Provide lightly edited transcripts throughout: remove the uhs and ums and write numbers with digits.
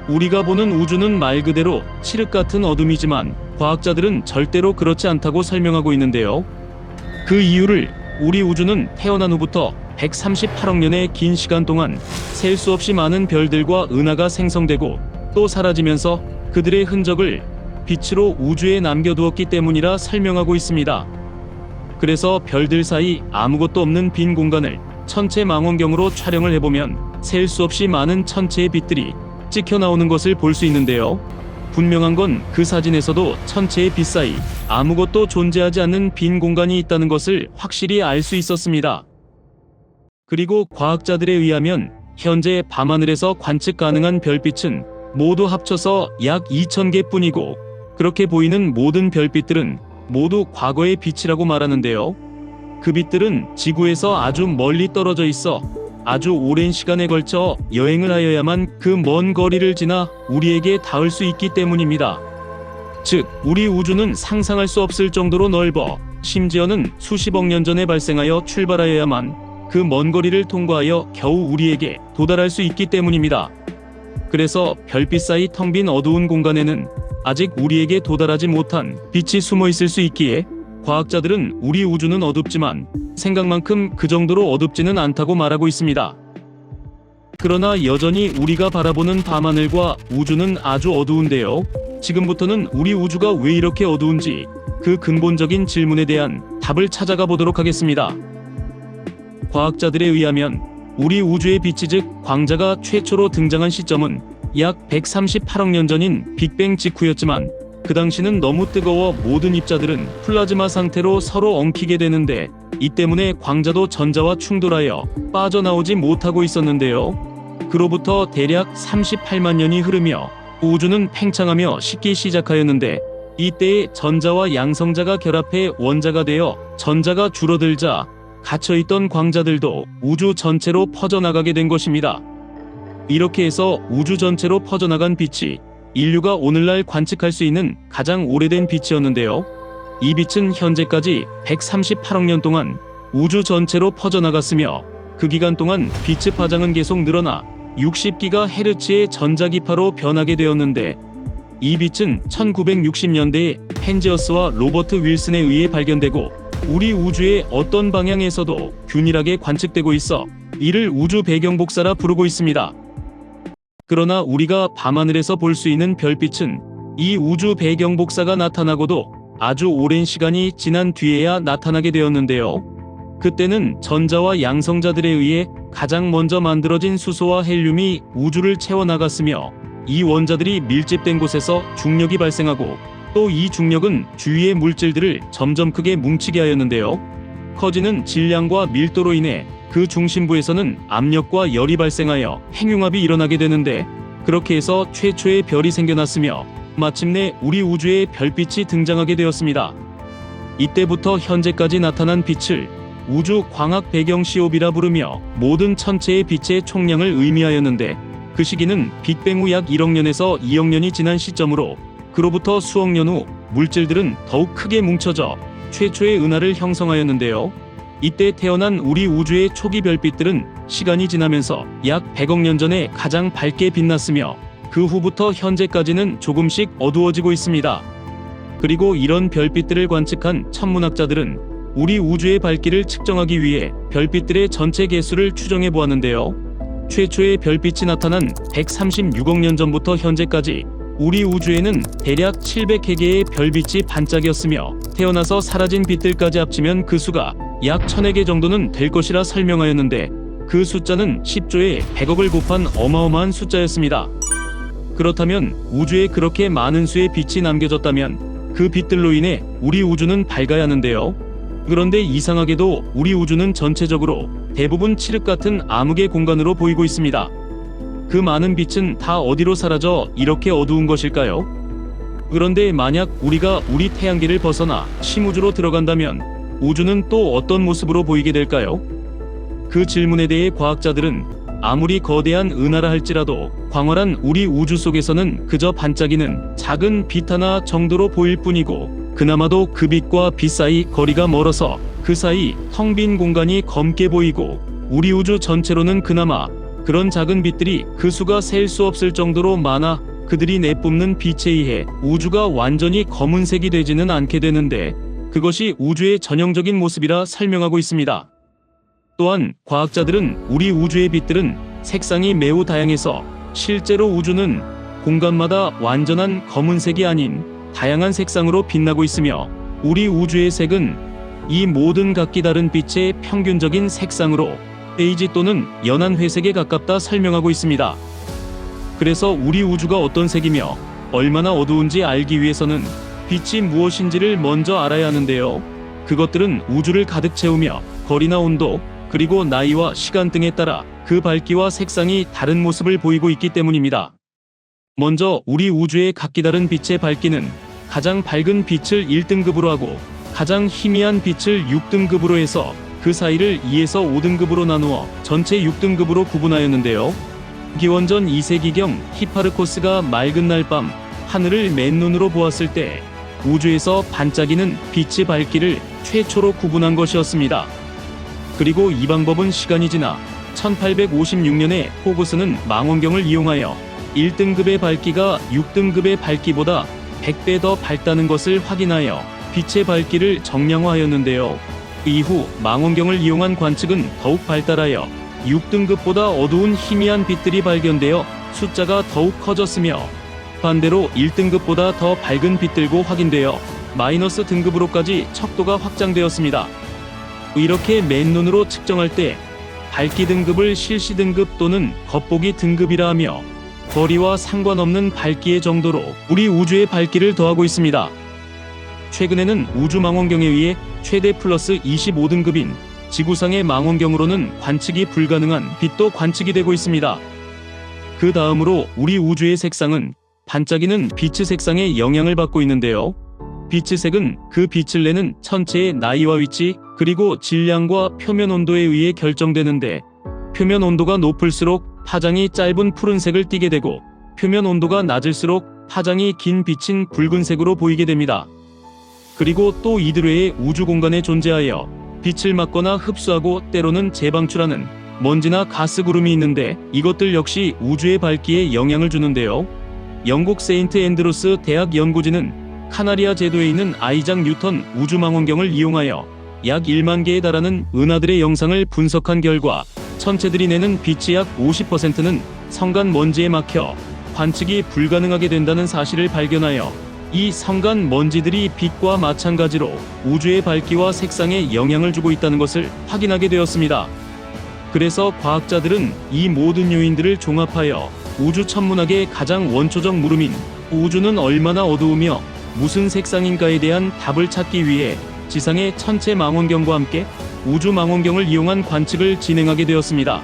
우리가 보는 우주는 말 그대로 칠흑 같은 어둠이지만 과학자들은 절대로 그렇지 않다고 설명하고 있는데요. 그 이유를 우리 우주는 태어난 후부터 138억 년의 긴 시간 동안 셀 수 없이 많은 별들과 은하가 생성되고 또 사라지면서 그들의 흔적을 빛으로 우주에 남겨두었기 때문이라 설명하고 있습니다. 그래서 별들 사이 아무것도 없는 빈 공간을 천체 망원경으로 촬영을 해보면 셀 수 없이 많은 천체의 빛들이 찍혀 나오는 것을 볼 수 있는데요. 분명한 건 그 사진에서도 천체의 빛 사이 아무것도 존재하지 않는 빈 공간이 있다는 것을 확실히 알 수 있었습니다. 그리고 과학자들에 의하면 현재 밤하늘에서 관측 가능한 별빛은 모두 합쳐서 약 2,000개 뿐이고 그렇게 보이는 모든 별빛들은 모두 과거의 빛이라고 말하는데요. 그 빛들은 지구에서 아주 멀리 떨어져 있어 아주 오랜 시간에 걸쳐 여행을 하여야만 그 먼 거리를 지나 우리에게 닿을 수 있기 때문입니다. 즉, 우리 우주는 상상할 수 없을 정도로 넓어 심지어는 수십억 년 전에 발생하여 출발하여야만 그 먼 거리를 통과하여 겨우 우리에게 도달할 수 있기 때문입니다. 그래서 별빛 사이 텅 빈 어두운 공간에는 아직 우리에게 도달하지 못한 빛이 숨어 있을 수 있기에 과학자들은 우리 우주는 어둡지만 생각만큼 그 정도로 어둡지는 않다고 말하고 있습니다. 그러나 여전히 우리가 바라보는 밤하늘과 우주는 아주 어두운데요. 지금부터는 우리 우주가 왜 이렇게 어두운지 그 근본적인 질문에 대한 답을 찾아가 보도록 하겠습니다. 과학자들에 의하면 우리 우주의 빛이 즉 광자가 최초로 등장한 시점은 약 138억 년 전인 빅뱅 직후였지만 그 당시는 너무 뜨거워 모든 입자들은 플라즈마 상태로 서로 엉키게 되는데 이 때문에 광자도 전자와 충돌하여 빠져나오지 못하고 있었는데요. 그로부터 대략 38만 년이 흐르며 우주는 팽창하며 식기 시작하였는데 이때에 전자와 양성자가 결합해 원자가 되어 전자가 줄어들자 갇혀있던 광자들도 우주 전체로 퍼져나가게 된 것입니다. 이렇게 해서 우주 전체로 퍼져나간 빛이 인류가 오늘날 관측할 수 있는 가장 오래된 빛이었는데요. 이 빛은 현재까지 138억 년 동안 우주 전체로 퍼져나갔으며 그 기간 동안 빛의 파장은 계속 늘어나 60GHz의 전자기파로 변하게 되었는데 이 빛은 1960년대에 펜지어스와 로버트 윌슨에 의해 발견되고 우리 우주의 어떤 방향에서도 균일하게 관측되고 있어 이를 우주 배경복사라 부르고 있습니다. 그러나 우리가 밤하늘에서 볼 수 있는 별빛은 이 우주 배경복사가 나타나고도 아주 오랜 시간이 지난 뒤에야 나타나게 되었는데요. 그때는 전자와 양성자들에 의해 가장 먼저 만들어진 수소와 헬륨이 우주를 채워나갔으며 이 원자들이 밀집된 곳에서 중력이 발생하고 또 이 중력은 주위의 물질들을 점점 크게 뭉치게 하였는데요. 커지는 질량과 밀도로 인해 그 중심부에서는 압력과 열이 발생하여 핵융합이 일어나게 되는데 그렇게 해서 최초의 별이 생겨났으며 마침내 우리 우주에 별빛이 등장하게 되었습니다. 이때부터 현재까지 나타난 빛을 우주 광학 배경 COB라 부르며 모든 천체의 빛의 총량을 의미하였는데 그 시기는 빅뱅 후 약 1억 년에서 2억 년이 지난 시점으로 그로부터 수억 년 후 물질들은 더욱 크게 뭉쳐져 최초의 은하를 형성하였는데요. 이때 태어난 우리 우주의 초기 별빛들은 시간이 지나면서 약 100억 년 전에 가장 밝게 빛났으며 그 후부터 현재까지는 조금씩 어두워지고 있습니다. 그리고 이런 별빛들을 관측한 천문학자들은 우리 우주의 밝기를 측정하기 위해 별빛들의 전체 개수를 추정해 보았는데요. 최초의 별빛이 나타난 136억 년 전부터 현재까지 우리 우주에는 대략 700개의 별빛이 반짝였으며 태어나서 사라진 빛들까지 합치면 그 수가 약 1000개 정도는 될 것이라 설명하였는데 그 숫자는 10조에 100억을 곱한 어마어마한 숫자였습니다. 그렇다면 우주에 그렇게 많은 수의 빛이 남겨졌다면 그 빛들로 인해 우리 우주는 밝아야 하는데요. 그런데 이상하게도 우리 우주는 전체적으로 대부분 칠흑 같은 암흑의 공간으로 보이고 있습니다. 그 많은 빛은 다 어디로 사라져 이렇게 어두운 것일까요? 그런데 만약 우리가 우리 태양계를 벗어나 심우주로 들어간다면 우주는 또 어떤 모습으로 보이게 될까요? 그 질문에 대해 과학자들은 아무리 거대한 은하라 할지라도 광활한 우리 우주 속에서는 그저 반짝이는 작은 빛 하나 정도로 보일 뿐이고 그나마도 그 빛과 빛 사이 거리가 멀어서 그 사이 텅 빈 공간이 검게 보이고 우리 우주 전체로는 그나마 그런 작은 빛들이 그 수가 셀 수 없을 정도로 많아 그들이 내뿜는 빛에 의해 우주가 완전히 검은색이 되지는 않게 되는데 그것이 우주의 전형적인 모습이라 설명하고 있습니다. 또한 과학자들은 우리 우주의 빛들은 색상이 매우 다양해서 실제로 우주는 공간마다 완전한 검은색이 아닌 다양한 색상으로 빛나고 있으며 우리 우주의 색은 이 모든 각기 다른 빛의 평균적인 색상으로 베이지 또는 연한 회색에 가깝다 설명하고 있습니다. 그래서 우리 우주가 어떤 색이며 얼마나 어두운지 알기 위해서는 빛이 무엇인지를 먼저 알아야 하는데요. 그것들은 우주를 가득 채우며 거리나 온도, 그리고 나이와 시간 등에 따라 그 밝기와 색상이 다른 모습을 보이고 있기 때문입니다. 먼저 우리 우주의 각기 다른 빛의 밝기는 가장 밝은 빛을 1등급으로 하고 가장 희미한 빛을 6등급으로 해서 그 사이를 2에서 5등급으로 나누어 전체 6등급으로 구분하였는데요. 기원전 2세기경 히파르코스가 맑은 날 밤 하늘을 맨눈으로 보았을 때 우주에서 반짝이는 빛의 밝기를 최초로 구분한 것이었습니다. 그리고 이 방법은 시간이 지나 1856년에 호그스는 망원경을 이용하여 1등급의 밝기가 6등급의 밝기보다 100배 더 밝다는 것을 확인하여 빛의 밝기를 정량화하였는데요. 이후 망원경을 이용한 관측은 더욱 발달하여 6등급보다 어두운 희미한 빛들이 발견되어 숫자가 더욱 커졌으며 반대로 1등급보다 더 밝은 빛들고 확인되어 마이너스 등급으로까지 척도가 확장되었습니다. 이렇게 맨눈으로 측정할 때 밝기 등급을 실시 등급 또는 겉보기 등급이라 하며 거리와 상관없는 밝기의 정도로 우리 우주의 밝기를 더하고 있습니다. 최근에는 우주 망원경에 의해 최대 플러스 25등급인 지구상의 망원경으로는 관측이 불가능한 빛도 관측이 되고 있습니다. 그 다음으로 우리 우주의 색상은 반짝이는 빛의 색상에 영향을 받고 있는데요. 빛의 색은 그 빛을 내는 천체의 나이와 위치, 그리고 질량과 표면 온도에 의해 결정되는데 표면 온도가 높을수록 파장이 짧은 푸른색을 띠게 되고 표면 온도가 낮을수록 파장이 긴 빛인 붉은색으로 보이게 됩니다. 그리고 또 이들 외에 우주 공간에 존재하여 빛을 막거나 흡수하고 때로는 재방출하는 먼지나 가스 구름이 있는데 이것들 역시 우주의 밝기에 영향을 주는데요. 영국 세인트 앤드루스 대학 연구진은 카나리아 제도에 있는 아이작 뉴턴 우주망원경을 이용하여 약 1만 개에 달하는 은하들의 영상을 분석한 결과 천체들이 내는 빛의 약 50%는 성간 먼지에 막혀 관측이 불가능하게 된다는 사실을 발견하여 이 성간 먼지들이 빛과 마찬가지로 우주의 밝기와 색상에 영향을 주고 있다는 것을 확인하게 되었습니다. 그래서 과학자들은 이 모든 요인들을 종합하여 우주 천문학의 가장 원초적 물음인 우주는 얼마나 어두우며 무슨 색상인가에 대한 답을 찾기 위해 지상의 천체 망원경과 함께 우주 망원경을 이용한 관측을 진행하게 되었습니다.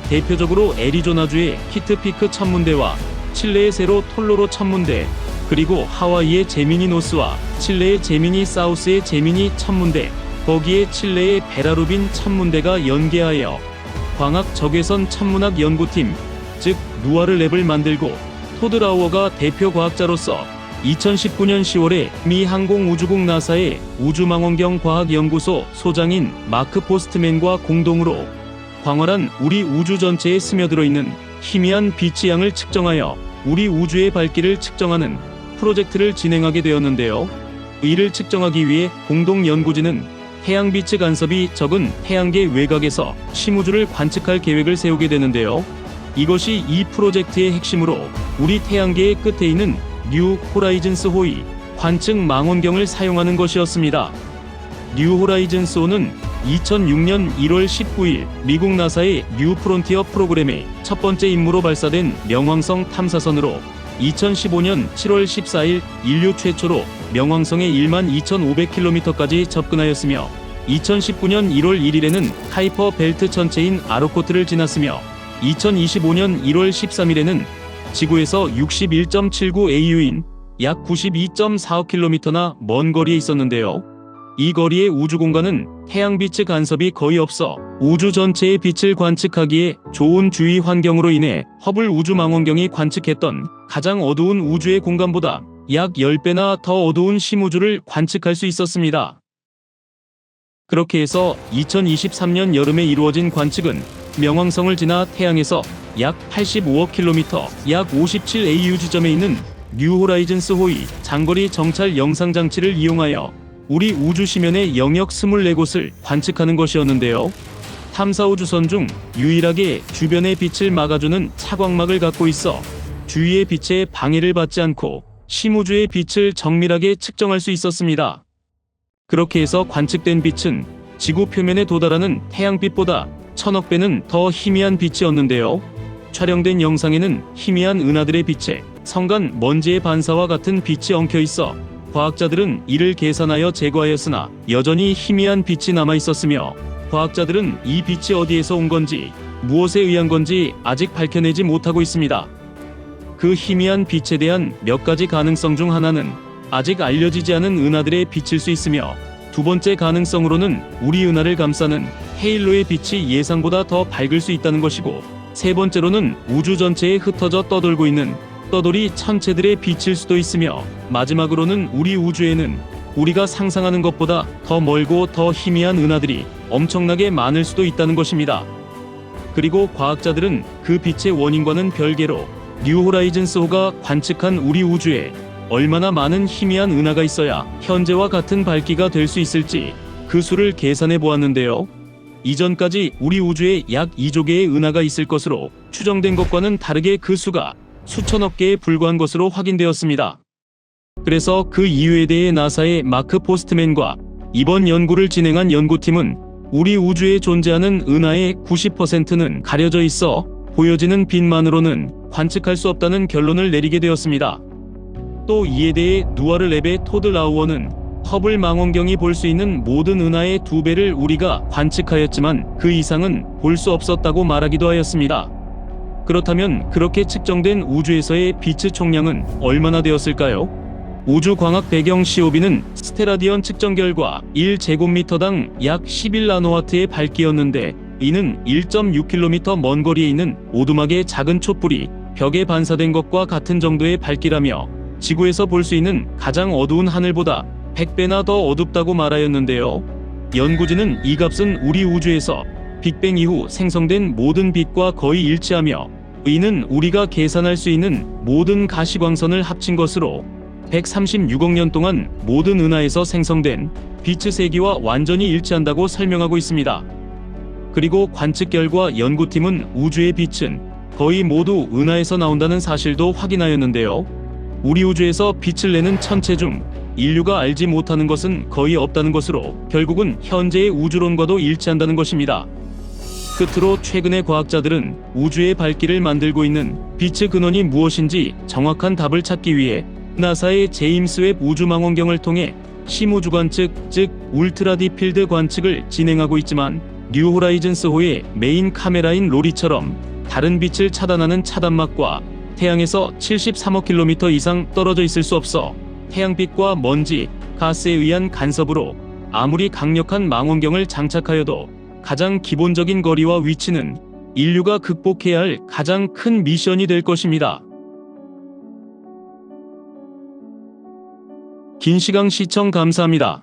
대표적으로 애리조나주의 키트피크 천문대와 칠레의 세로 톨로로 천문대, 그리고 하와이의 제미니 노스와 칠레의 제미니 사우스의 제미니 천문대, 거기에 칠레의 베라루빈 천문대가 연계하여 광학 적외선 천문학 연구팀, 즉 누아르 랩을 만들고 토드 라우어가 대표 과학자로서 2019년 10월에 미 항공우주국 나사의 우주망원경 과학연구소 소장인 마크 포스트맨과 공동으로 광활한 우리 우주 전체에 스며들어 있는 희미한 빛의 양을 측정하여 우리 우주의 밝기를 측정하는 프로젝트를 진행하게 되었는데요. 이를 측정하기 위해 공동연구진은 태양빛의 간섭이 적은 태양계 외곽에서 심우주를 관측할 계획을 세우게 되는데요. 이것이 이 프로젝트의 핵심으로 우리 태양계의 끝에 있는 뉴 호라이즌스 호의 관측 망원경을 사용하는 것이었습니다. 뉴 호라이즌스 호는 2006년 1월 19일 미국 나사의 뉴 프론티어 프로그램의 첫 번째 임무로 발사된 명왕성 탐사선으로 2015년 7월 14일 인류 최초로 명왕성의 12,500km까지 접근하였으며 2019년 1월 1일에는 카이퍼 벨트 천체인 아로코트를 지났으며 2025년 1월 13일에는 지구에서 61.79AU인 약 92.45km나 먼 거리에 있었는데요. 이 거리의 우주 공간은 태양빛의 간섭이 거의 없어 우주 전체의 빛을 관측하기에 좋은 주위 환경으로 인해 허블 우주망원경이 관측했던 가장 어두운 우주의 공간보다 약 10배나 더 어두운 심우주를 관측할 수 있었습니다. 그렇게 해서 2023년 여름에 이루어진 관측은 명왕성을 지나 태양에서 약 85억 킬로미터, 약 57 AU 지점에 있는 뉴 호라이즌스 호위 장거리 정찰 영상 장치를 이용하여 우리 우주 심연의 영역 24곳을 관측하는 것이었는데요. 탐사 우주선 중 유일하게 주변의 빛을 막아주는 차광막을 갖고 있어 주위의 빛에 방해를 받지 않고 심우주의 빛을 정밀하게 측정할 수 있었습니다. 그렇게 해서 관측된 빛은 지구 표면에 도달하는 태양빛보다 1000억 배는 더 희미한 빛이었는데요. 촬영된 영상에는 희미한 은하들의 빛에 성간 먼지의 반사와 같은 빛이 엉켜 있어 과학자들은 이를 계산하여 제거하였으나 여전히 희미한 빛이 남아 있었으며 과학자들은 이 빛이 어디에서 온 건지 무엇에 의한 건지 아직 밝혀내지 못하고 있습니다. 그 희미한 빛에 대한 몇 가지 가능성 중 하나는 아직 알려지지 않은 은하들의 빛일 수 있으며, 두 번째 가능성으로는 우리 은하를 감싸는 헤일로의 빛이 예상보다 더 밝을 수 있다는 것이고, 세 번째로는 우주 전체에 흩어져 떠돌고 있는 떠돌이 천체들의 빛일 수도 있으며, 마지막으로는 우리 우주에는 우리가 상상하는 것보다 더 멀고 더 희미한 은하들이 엄청나게 많을 수도 있다는 것입니다. 그리고 과학자들은 그 빛의 원인과는 별개로 뉴 호라이즌스호가 관측한 우리 우주에 얼마나 많은 희미한 은하가 있어야 현재와 같은 밝기가 될 수 있을지 그 수를 계산해 보았는데요. 이전까지 우리 우주에 약 2조 개의 은하가 있을 것으로 추정된 것과는 다르게 그 수가 수천억 개에 불과한 것으로 확인되었습니다. 그래서 그 이유에 대해 나사의 마크 포스트맨과 이번 연구를 진행한 연구팀은 우리 우주에 존재하는 은하의 90%는 가려져 있어 보여지는 빛만으로는 관측할 수 없다는 결론을 내리게 되었습니다. 또 이에 대해 누아르 랩의 토드 라우어는 허블 망원경이 볼 수 있는 모든 은하의 2배를 우리가 관측하였지만 그 이상은 볼 수 없었다고 말하기도 하였습니다. 그렇다면 그렇게 측정된 우주에서의 빛의 총량은 얼마나 되었을까요? 우주광학 배경 COB는 스테라디언 측정 결과 1제곱미터당 약 11나노와트의 밝기였는데, 이는 1.6km 먼 거리에 있는 오두막의 작은 촛불이 벽에 반사된 것과 같은 정도의 밝기라며, 지구에서 볼 수 있는 가장 어두운 하늘보다 100배나 더 어둡다고 말하였는데요. 연구진은 이 값은 우리 우주에서 빅뱅 이후 생성된 모든 빛과 거의 일치하며, 이는 우리가 계산할 수 있는 모든 가시광선을 합친 것으로 136억 년 동안 모든 은하에서 생성된 빛의 세기와 완전히 일치한다고 설명하고 있습니다. 그리고 관측 결과 연구팀은 우주의 빛은 거의 모두 은하에서 나온다는 사실도 확인하였는데요. 우리 우주에서 빛을 내는 천체 중 인류가 알지 못하는 것은 거의 없다는 것으로 결국은 현재의 우주론과도 일치한다는 것입니다. 끝으로 최근의 과학자들은 우주의 밝기를 만들고 있는 빛의 근원이 무엇인지 정확한 답을 찾기 위해 나사의 제임스 웹 우주망원경을 통해 심우주 관측, 즉 울트라 딥필드 관측을 진행하고 있지만, 뉴 호라이즌스호의 메인 카메라인 로리처럼 다른 빛을 차단하는 차단막과 태양에서 73억 킬로미터 이상 떨어져 있을 수 없어 태양빛과 먼지, 가스에 의한 간섭으로 아무리 강력한 망원경을 장착하여도 가장 기본적인 거리와 위치는 인류가 극복해야 할 가장 큰 미션이 될 것입니다. 긴 시간 시청 감사합니다.